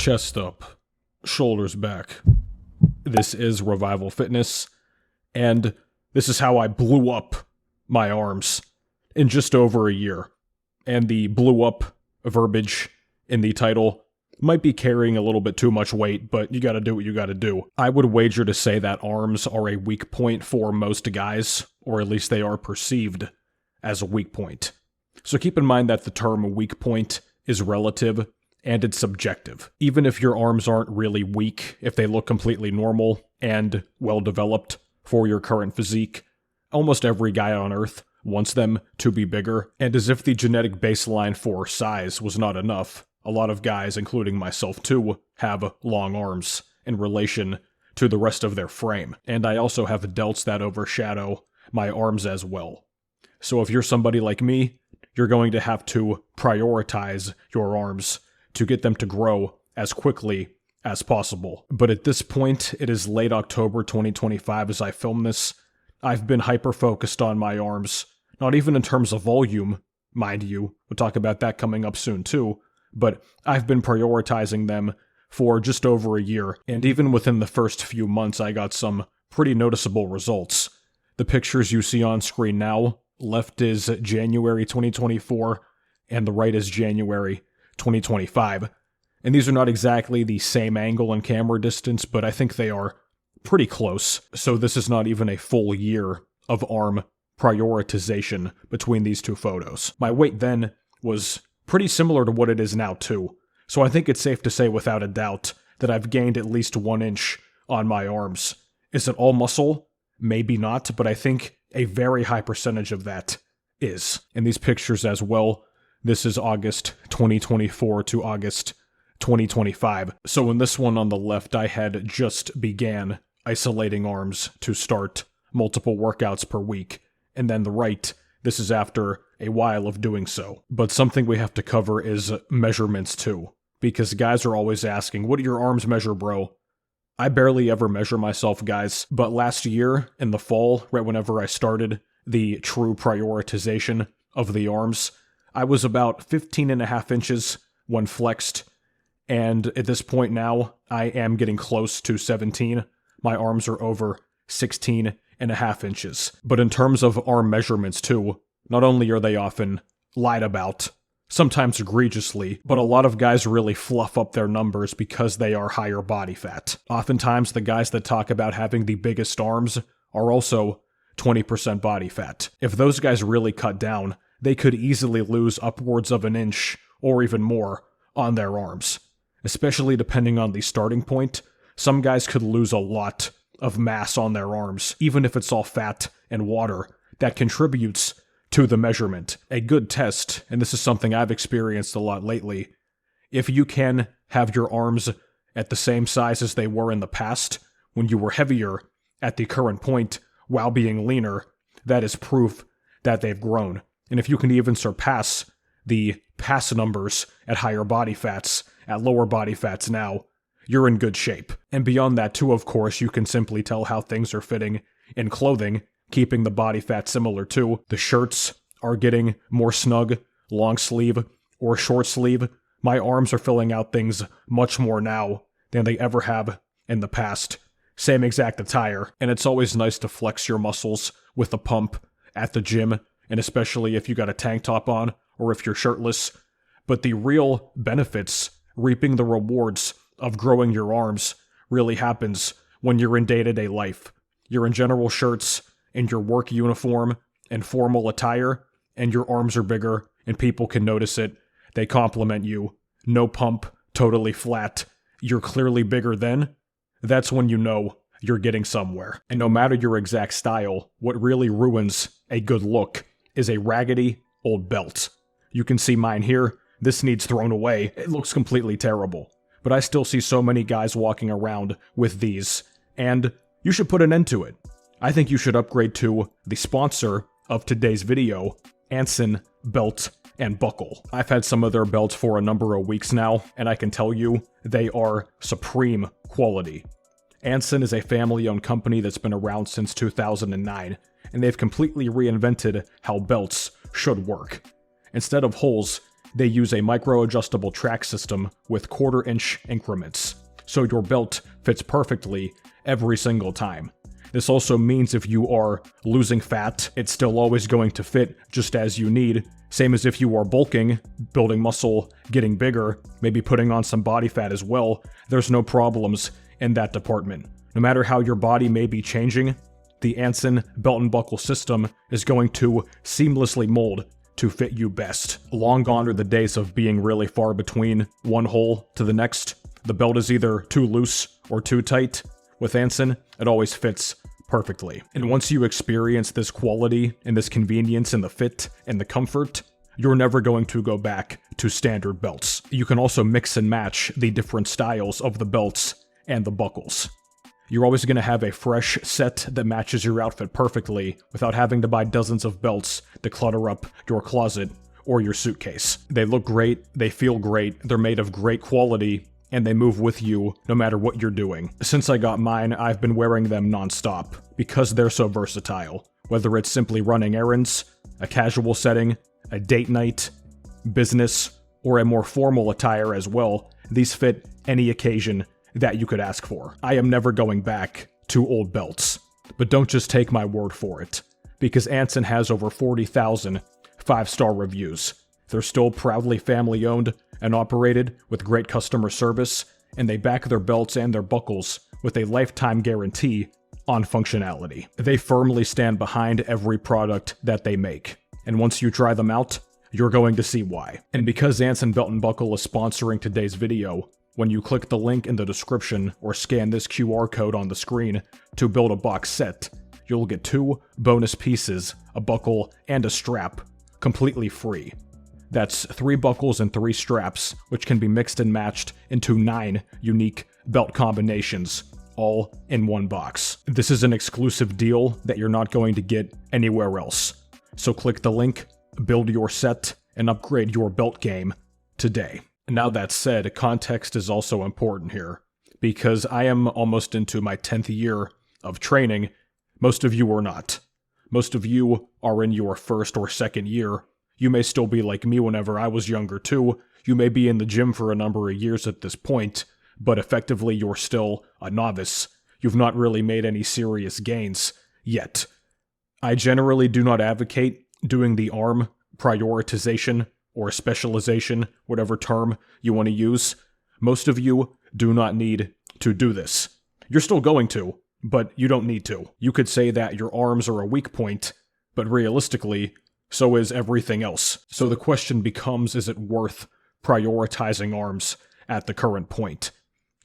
Chest up, shoulders back. This is Revival Fitness, and this is how I blew up my arms in just over a year. And the blew up verbiage in the title might be carrying a little bit too much weight, but you gotta do what you gotta do. I would wager to say that arms are a weak point for most guys, or at least they are perceived as a weak point. So keep in mind that the term weak point is relative and it's subjective. Even if your arms aren't really weak, if they look completely normal and well developed for your current physique, almost every guy on earth wants them to be bigger. And as if the genetic baseline for size was not enough, a lot of guys, including myself too, have long arms in relation to the rest of their frame. And I also have delts that overshadow my arms as well. So if you're somebody like me, you're going to have to prioritize your arms to get them to grow as quickly as possible. But at this point, it is late October 2025 as I film this. I've been hyper-focused on my arms, not even in terms of volume, mind you, we'll talk about that coming up soon too, but I've been prioritizing them for just over a year, and even within the first few months I got some pretty noticeable results. The pictures you see on screen now, left is January 2024, and the right is January 2025. And these are not exactly the same angle and camera distance, but I think they are pretty close. So this is not even a full year of arm prioritization between these two photos. My weight then was pretty similar to what it is now too. So I think it's safe to say without a doubt that I've gained at least 1 inch on my arms. Is it all muscle? Maybe not, but I think a very high percentage of that is. In these pictures as well, this is August 2024 to August 2025. So in this one on the left, I had just began isolating arms to start multiple workouts per week. And then the right, this is after a while of doing so. But something we have to cover is measurements too. Because guys are always asking, what do your arms measure, bro? I barely ever measure myself, guys. But last year, in the fall, right whenever I started the true prioritization of the arms, I was about 15.5 inches when flexed. And at this point now, I am getting close to 17. My arms are over 16.5 inches. But in terms of arm measurements too, not only are they often lied about, sometimes egregiously, but a lot of guys really fluff up their numbers because they are higher body fat. Oftentimes, the guys that talk about having the biggest arms are also 20% body fat. If those guys really cut down, they could easily lose upwards of 1 inch or even more on their arms. Especially depending on the starting point, some guys could lose a lot of mass on their arms, even if it's all fat and water that contributes to the measurement. A good test, and this is something I've experienced a lot lately, if you can have your arms at the same size as they were in the past, when you were heavier at the current point while being leaner, that is proof that they've grown. And if you can even surpass the past numbers at higher body fats, at lower body fats now, you're in good shape. And beyond that too, of course, you can simply tell how things are fitting in clothing, keeping the body fat similar too. The shirts are getting more snug, long sleeve or short sleeve. My arms are filling out things much more now than they ever have in the past. Same exact attire, and it's always nice to flex your muscles with a pump at the gym, and especially if you got a tank top on or if you're shirtless. But the real benefits, reaping the rewards of growing your arms, really happens when you're in day-to-day life. You're in general shirts, in your work uniform, and formal attire, and your arms are bigger, and people can notice it. They compliment you. No pump, totally flat. You're clearly bigger then. That's when you know you're getting somewhere. And no matter your exact style, what really ruins a good look is a raggedy old belt. You can see mine here. This needs thrown away. It looks completely terrible. But I still see so many guys walking around with these, and you should put an end to it. I think you should upgrade to the sponsor of today's video, Anson Belt and Buckle. I've had some of their belts for a number of weeks now, and I can tell you, they are supreme quality. Anson is a family-owned company that's been around since 2009, and they've completely reinvented how belts should work. Instead of holes, They use a micro-adjustable track system with quarter-inch increments, so your belt fits perfectly every single time. This also means if you are losing fat, it's still always going to fit just as you need. Same as if you are bulking, building muscle, getting bigger, maybe putting on some body fat as well, there's no problems in that department. No matter how your body may be changing, the Anson belt and buckle system is going to seamlessly mold to fit you best. Long gone are the days of being really far between one hole to the next. The belt is either too loose or too tight. With Anson, it always fits perfectly. And once you experience this quality and this convenience and the fit and the comfort, you're never going to go back to standard belts. You can also mix and match the different styles of the belts and the buckles. You're always going to have a fresh set that matches your outfit perfectly without having to buy dozens of belts to clutter up your closet or your suitcase. They look great, they feel great, they're made of great quality, and they move with you no matter what you're doing. Since I got mine, I've been wearing them non-stop because they're so versatile. Whether it's simply running errands, a casual setting, a date night, business, or a more formal attire as well, these fit any occasion that you could ask for. I am never going back to old belts. But don't just take my word for it, because Anson has over 40,000 5-star reviews. They're still proudly family-owned and operated with great customer service, and they back their belts and their buckles with a lifetime guarantee on functionality. They firmly stand behind every product that they make, and once you try them out, you're going to see why. And because Anson Belt and Buckle is sponsoring today's video, when you click the link in the description or scan this QR code on the screen to build a box set, you'll get 2 bonus pieces, a buckle and a strap, completely free. That's 3 buckles and 3 straps, which can be mixed and matched into 9 unique belt combinations, all in one box. This is an exclusive deal that you're not going to get anywhere else. So click the link, build your set, and upgrade your belt game today. Now that said, context is also important here, because I am almost into my 10th year of training. Most of you are not. Most of you are in your 1st or 2nd year. You may still be like me whenever I was younger too. You may be in the gym for a number of years at this point, but effectively you're still a novice. You've not really made any serious gains yet. I generally do not advocate doing the arm prioritization or specialization, whatever term you want to use. Most of you do not need to do this. You're still going to, but you don't need to. You could say that your arms are a weak point, but realistically, so is everything else. So the question becomes, is it worth prioritizing arms at the current point?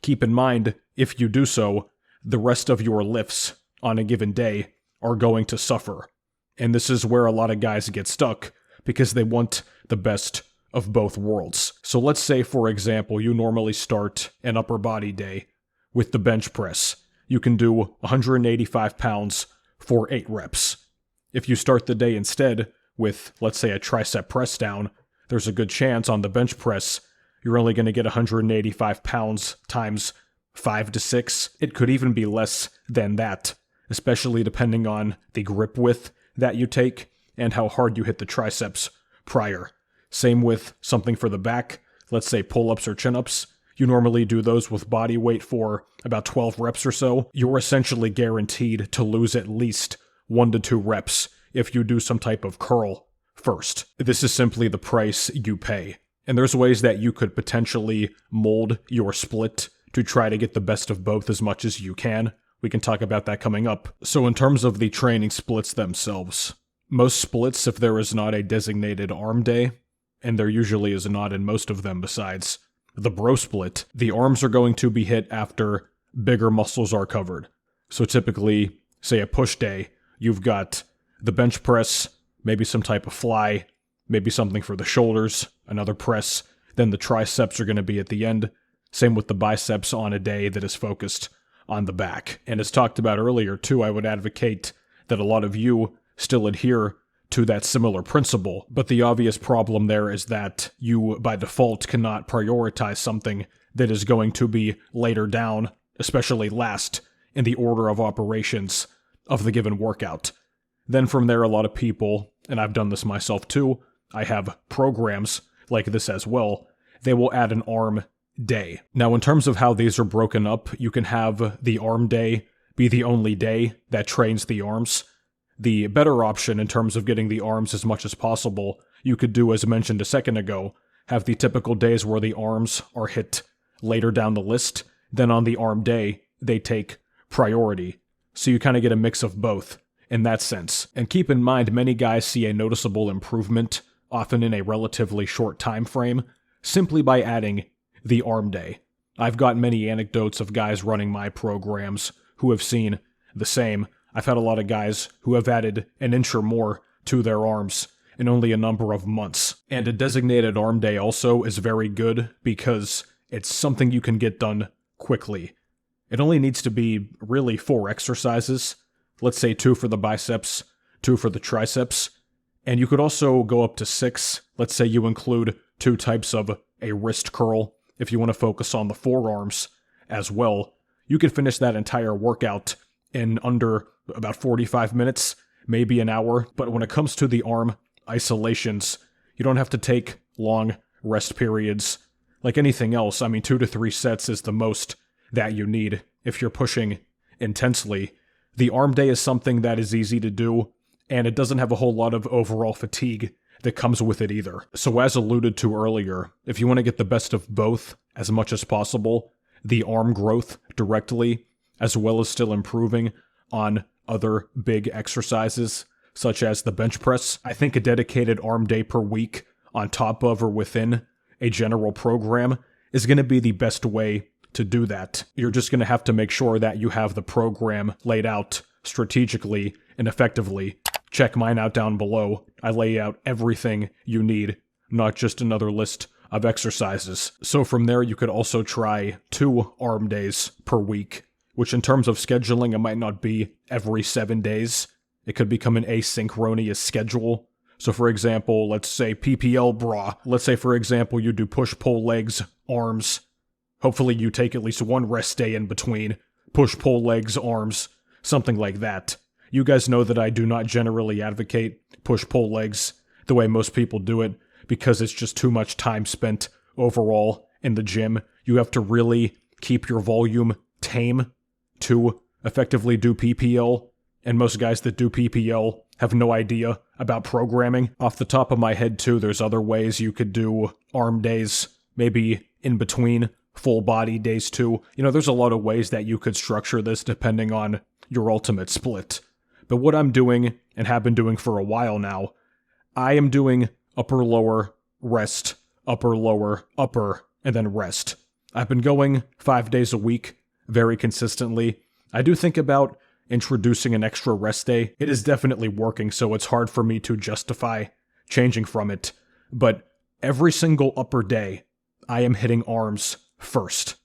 Keep in mind, if you do so, the rest of your lifts on a given day are going to suffer. And this is where a lot of guys get stuck, because they want the best of both worlds. So let's say, for example, you normally start an upper body day with the bench press. You can do 185 pounds for 8 reps. If you start the day instead with, let's say, a tricep press down, there's a good chance on the bench press you're only going to get 185 pounds times 5 to 6. It could even be less than that, especially depending on the grip width that you take and how hard you hit the triceps prior. Same with something for the back, let's say pull-ups or chin-ups. You normally do those with body weight for about 12 reps or so. You're essentially guaranteed to lose at least 1 to 2 reps if you do some type of curl first. This is simply the price you pay. And there's ways that you could potentially mold your split to try to get the best of both as much as you can. We can talk about that coming up. So in terms of the training splits themselves, most splits, if there is not a designated arm day, and there usually is not in most of them besides the bro split, the arms are going to be hit after bigger muscles are covered. So typically, say a push day, you've got the bench press, maybe some type of fly, maybe something for the shoulders, another press, then the triceps are going to be at the end. Same with the biceps on a day that is focused on the back. And as talked about earlier too, I would advocate that a lot of you still adhere to that similar principle, but the obvious problem there is that you by default cannot prioritize something that is going to be later down, especially last, in the order of operations of the given workout. Then from there, a lot of people, and I've done this myself too, I have programs like this as well, they will add an arm day. Now, in terms of how these are broken up, you can have the arm day be the only day that trains the arms. The better option in terms of getting the arms as much as possible, you could do, as mentioned a second ago, have the typical days where the arms are hit later down the list, then on the arm day, they take priority. So you kind of get a mix of both in that sense. And keep in mind, many guys see a noticeable improvement, often in a relatively short time frame, simply by adding the arm day. I've got many anecdotes of guys running my programs who have seen the same. I've had a lot of guys who have added an inch or more to their arms in only a number of months. And a designated arm day also is very good because it's something you can get done quickly. It only needs to be really 4 exercises. Let's say 2 for the biceps, 2 for the triceps. And you could also go up to 6. Let's say you include 2 types of a wrist curl if you want to focus on the forearms as well. You can finish that entire workout in under about 45 minutes, maybe an hour. But when it comes to the arm isolations, you don't have to take long rest periods. Like anything else, 2 to 3 sets is the most that you need if you're pushing intensely. The arm day is something that is easy to do, and it doesn't have a whole lot of overall fatigue that comes with it either. So as alluded to earlier, if you want to get the best of both as much as possible, the arm growth directly, as well as still improving on other big exercises, such as the bench press, I think a dedicated arm day per week on top of or within a general program is going to be the best way to do that. You're just going to have to make sure that you have the program laid out strategically and effectively. Check mine out down below. I lay out everything you need, not just another list of exercises. So from there, you could also try 2 arm days per week, which in terms of scheduling, it might not be every 7 days. It could become an asynchronous schedule. So for example, let's say PPL bra. Let's say, for example, you do push-pull legs, arms. Hopefully you take at least 1 rest day in between. Push-pull legs, arms, something like that. You guys know that I do not generally advocate push-pull legs the way most people do it, because it's just too much time spent overall in the gym. You have to really keep your volume tame to effectively do PPL, and most guys that do PPL have no idea about programming. Off the top of my head too, there's other ways you could do arm days, maybe in between full body days too. There's a lot of ways that you could structure this depending on your ultimate split. But what I'm doing, and have been doing for a while now, I am doing upper, lower, rest, upper, lower, upper, and then rest. I've been going 5 days a week, very consistently. I do think about introducing an extra rest day. It is definitely working, so it's hard for me to justify changing from it. But every single upper day, I am hitting arms first.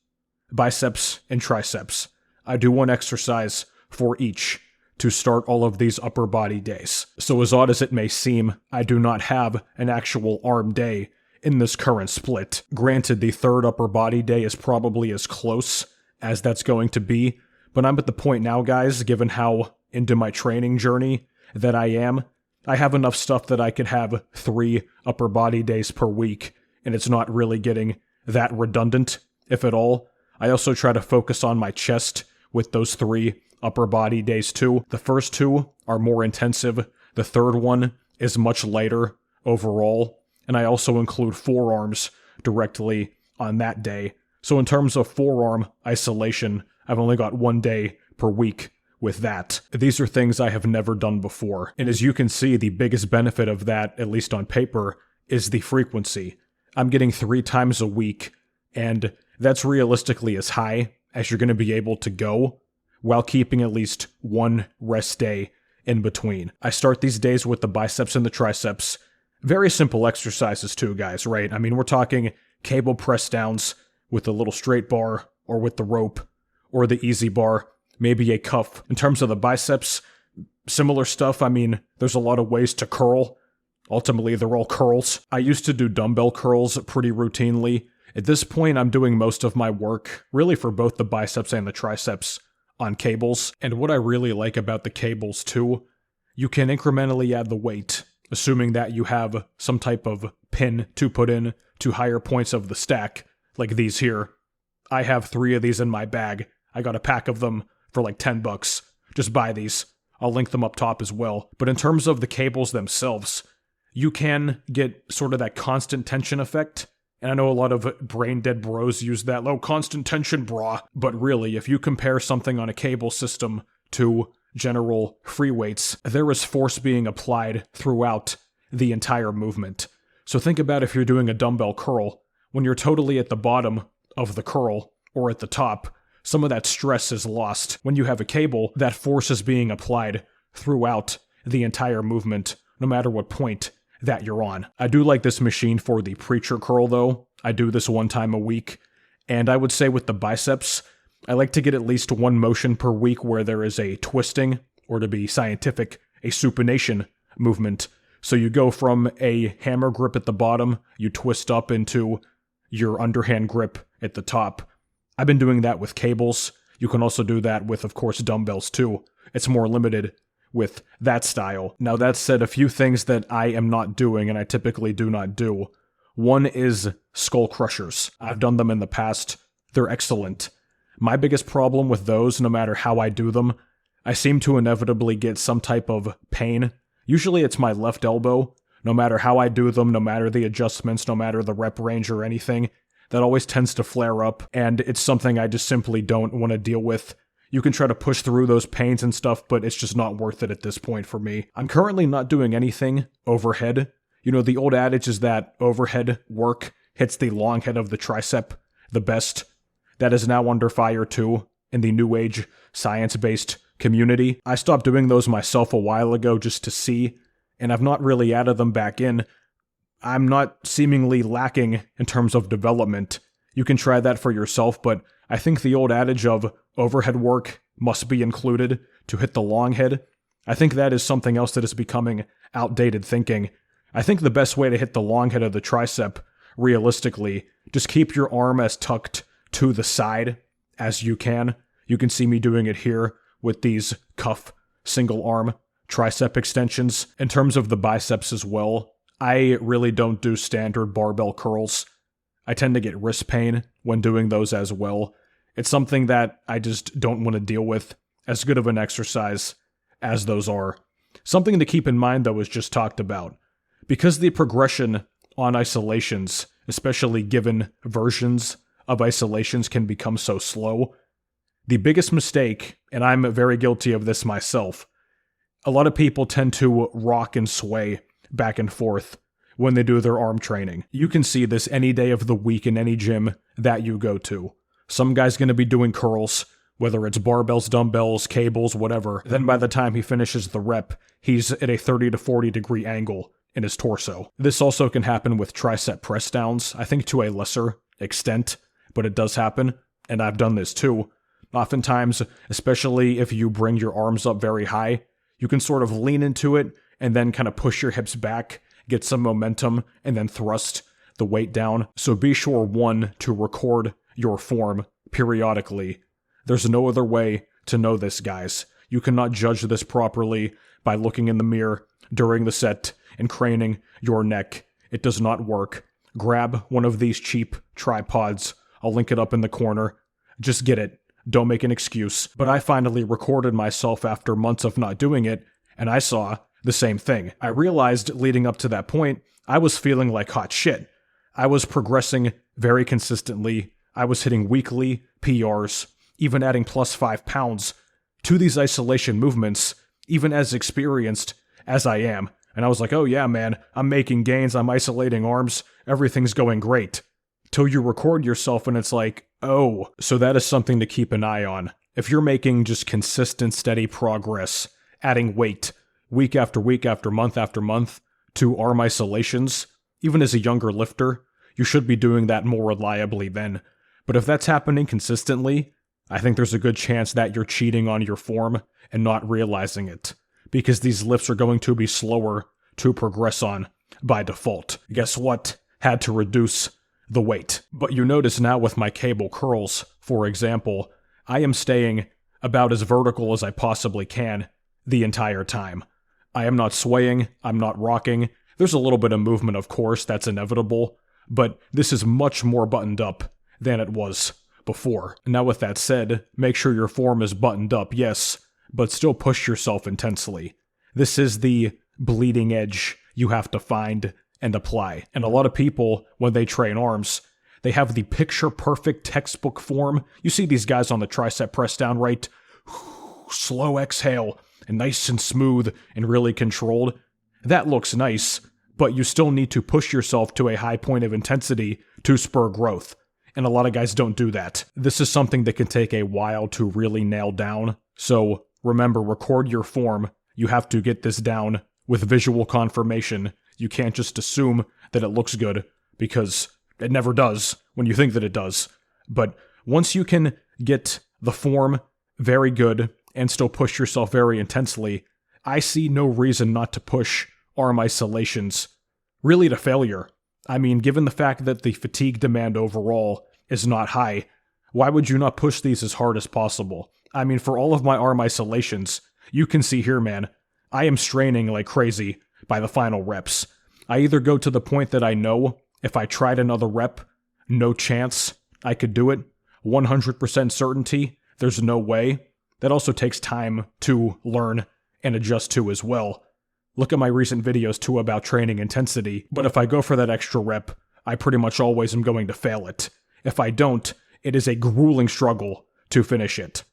Biceps and triceps. I do 1 exercise for each to start all of these upper body days. So as odd as it may seem, I do not have an actual arm day in this current split. Granted, the 3rd upper body day is probably as close as that's going to be, but I'm at the point now, guys, given how into my training journey that I am, I have enough stuff that I could have 3 upper body days per week, and it's not really getting that redundant, if at all. I also try to focus on my chest with those 3 upper body days too. The first 2 are more intensive. The 3rd one is much lighter overall. And I also include forearms directly on that day. So in terms of forearm isolation, I've only got 1 day per week with that. These are things I have never done before. And as you can see, the biggest benefit of that, at least on paper, is the frequency. I'm getting 3 times a week, and that's realistically as high as you're going to be able to go, while keeping at least 1 rest day in between. I start these days with the biceps and the triceps. Very simple exercises too, guys, right? We're talking cable press downs with a little straight bar, or with the rope, or the easy bar, maybe a cuff. In terms of the biceps, similar stuff. There's a lot of ways to curl. Ultimately, they're all curls. I used to do dumbbell curls pretty routinely. At this point, I'm doing most of my work, really for both the biceps and the triceps, on cables. And what I really like about the cables too, you can incrementally add the weight assuming that you have some type of pin to put in to higher points of the stack, like these here. I have 3 of these in my bag. I got a pack of them for like $10. Just buy these. I'll link them up top as well. But in terms of the cables themselves, you can get sort of that constant tension effect. And I know a lot of brain dead bros use that low constant tension bra. But really, if you compare something on a cable system to general free weights, there is force being applied throughout the entire movement. So think about if you're doing a dumbbell curl, when you're totally at the bottom of the curl or at the top, some of that stress is lost. When you have a cable, that force is being applied throughout the entire movement, no matter what point that you're on. I do like this machine for the preacher curl though. I do this 1 time a week. And I would say with the biceps, I like to get at least 1 motion per week where there is a twisting, or to be scientific, a supination movement. So you go from a hammer grip at the bottom, you twist up into your underhand grip at the top. I've been doing that with cables. You can also do that with, of course, dumbbells too. It's more limited with that style. Now that said, a few things that I am not doing and I typically do not do. One is skull crushers. I've done them in the past. They're excellent. My biggest problem with those, no matter how I do them, I seem to inevitably get some type of pain. Usually it's my left elbow. No matter how I do them, no matter the adjustments, no matter the rep range or anything, that always tends to flare up, and it's something I just simply don't want to deal with. You can try to push through those pains and stuff, but it's just not worth it at this point for me. I'm currently not doing anything overhead. You know, the old adage is that overhead work hits the long head of the tricep the best. That is now under fire too in the new age science-based community. I stopped doing those myself a while ago just to see, and I've not really added them back in. I'm not seemingly lacking in terms of development. You can try that for yourself, but I think the old adage of overhead work must be included to hit the long head, I think that is something else that is becoming outdated thinking. I think the best way to hit the long head of the tricep, realistically, just keep your arm as tucked to the side as you can. You can see me doing it here with these cuff single arm tricep extensions. In terms of the biceps as well, I really don't do standard barbell curls. I tend to get wrist pain when doing those as well. It's something that I just don't want to deal with, as good of an exercise as those are. Something to keep in mind though is just talked about. Because the progression on isolations, especially given versions of isolations, can become so slow, the biggest mistake, and I'm very guilty of this myself, a lot of people tend to rock and sway back and forth when they do their arm training. You can see this any day of the week in any gym that you go to. Some guy's going to be doing curls, whether it's barbells, dumbbells, cables, whatever. Then by the time he finishes the rep, he's at a 30 to 40 degree angle in his torso. This also can happen with tricep press downs, I think to a lesser extent, but it does happen, and I've done this too. Oftentimes, especially if you bring your arms up very high, you can sort of lean into it and then kind of push your hips back, get some momentum, and then thrust the weight down. So be sure, one, to record your form periodically. There's no other way to know this, guys. You cannot judge this properly by looking in the mirror during the set and craning your neck. It does not work. Grab one of these cheap tripods. I'll link it up in the corner. Just get it. Don't make an excuse. But I finally recorded myself after months of not doing it, and I saw the same thing. I realized leading up to that point, I was feeling like hot shit. I was progressing very consistently. I was hitting weekly PRs, even adding plus 5 pounds to these isolation movements, even as experienced as I am. And I was like, oh yeah, man, I'm making gains, I'm isolating arms, everything's going great. Till you record yourself and it's like, oh, so that is something to keep an eye on. If you're making just consistent, steady progress, adding weight week after week after month to arm isolations, even as a younger lifter, you should be doing that more reliably then. But if that's happening consistently, I think there's a good chance that you're cheating on your form and not realizing it, because these lifts are going to be slower to progress on by default. Guess what? Had to reduce the weight. But you notice now with my cable curls, for example, I am staying about as vertical as I possibly can the entire time. I am not swaying, I'm not rocking. There's a little bit of movement, of course, that's inevitable, but this is much more buttoned up than it was before. Now with that said, make sure your form is buttoned up, yes, but still push yourself intensely. This is the bleeding edge you have to find and apply. And a lot of people, when they train arms, they have the picture-perfect textbook form. You see these guys on the tricep press down, right? Slow exhale, and nice and smooth and really controlled. That looks nice, but you still need to push yourself to a high point of intensity to spur growth. And a lot of guys don't do that. This is something that can take a while to really nail down. So remember, record your form. You have to get this down with visual confirmation. You can't just assume that it looks good, because it never does when you think that it does. But once you can get the form very good and still push yourself very intensely, I see no reason not to push arm isolations really to failure. I mean, given the fact that the fatigue demand overall is not high, why would you not push these as hard as possible? I mean, for all of my arm isolations, you can see here, man, I am straining like crazy by the final reps. I either go to the point that I know if I tried another rep, no chance I could do it, 100% certainty, there's no way. That also takes time to learn and adjust to as well. Look at my recent videos too about training intensity, but if I go for that extra rep, I pretty much always am going to fail it. If I don't, it is a grueling struggle to finish it.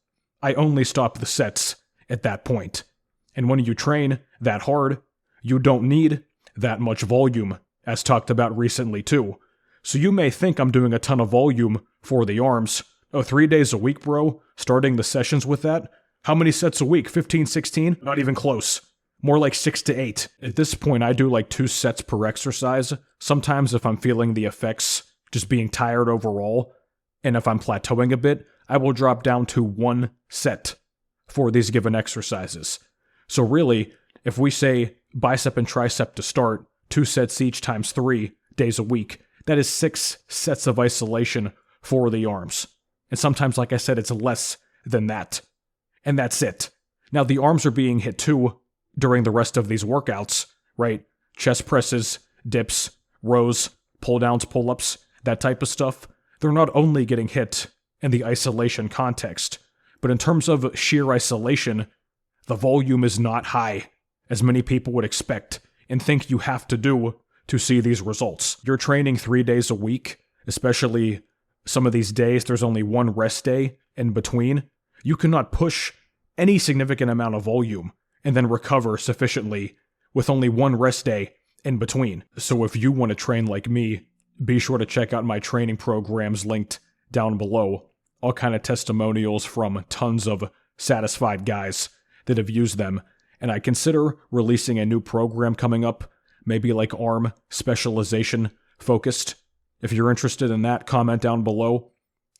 I only stop the sets at that point. And when you train that hard, you don't need that much volume, as talked about recently too. So you may think I'm doing a ton of volume for the arms. Oh, 3 days a week, bro? Starting the sessions with that? How many sets a week? 15, 16? Not even close. More like 6 to 8. At this point, I do like 2 sets per exercise. Sometimes if I'm feeling the effects, just being tired overall, and if I'm plateauing a bit, I will drop down to 1 set for these given exercises. So really, if we say bicep and tricep to start, 2 sets each times 3 days a week, that is 6 sets of isolation for the arms. And sometimes, like I said, it's less than that. And that's it. Now, the arms are being hit too during the rest of these workouts, right? Chest presses, dips, rows, pull-downs, pull-ups, that type of stuff. They're not only getting hit in the isolation context, but in terms of sheer isolation, the volume is not high, as many people would expect and think you have to do to see these results. You're training 3 days a week, especially some of these days there's only 1 rest day in between. You cannot push any significant amount of volume and then recover sufficiently with only 1 rest day in between. So if you want to train like me, be sure to check out my training programs linked down below. All kind of testimonials from tons of satisfied guys that have used them. And I consider releasing a new program coming up, maybe like arm specialization focused. If you're interested in that, comment down below.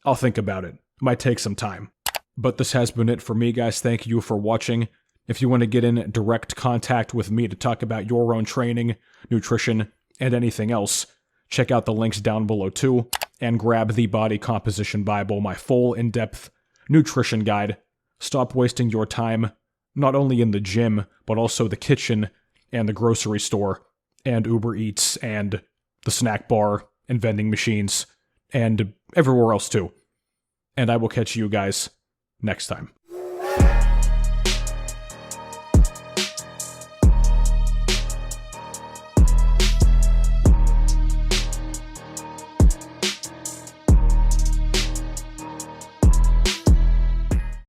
I'll think about it. Might take some time. But this has been it for me, guys. Thank you for watching. If you want to get in direct contact with me to talk about your own training, nutrition, and anything else, check out the links down below too, and grab the Body Composition Bible, my full in-depth nutrition guide. Stop wasting your time, not only in the gym, but also the kitchen, and the grocery store, and Uber Eats, and the snack bar, and vending machines, and everywhere else too. And I will catch you guys next time.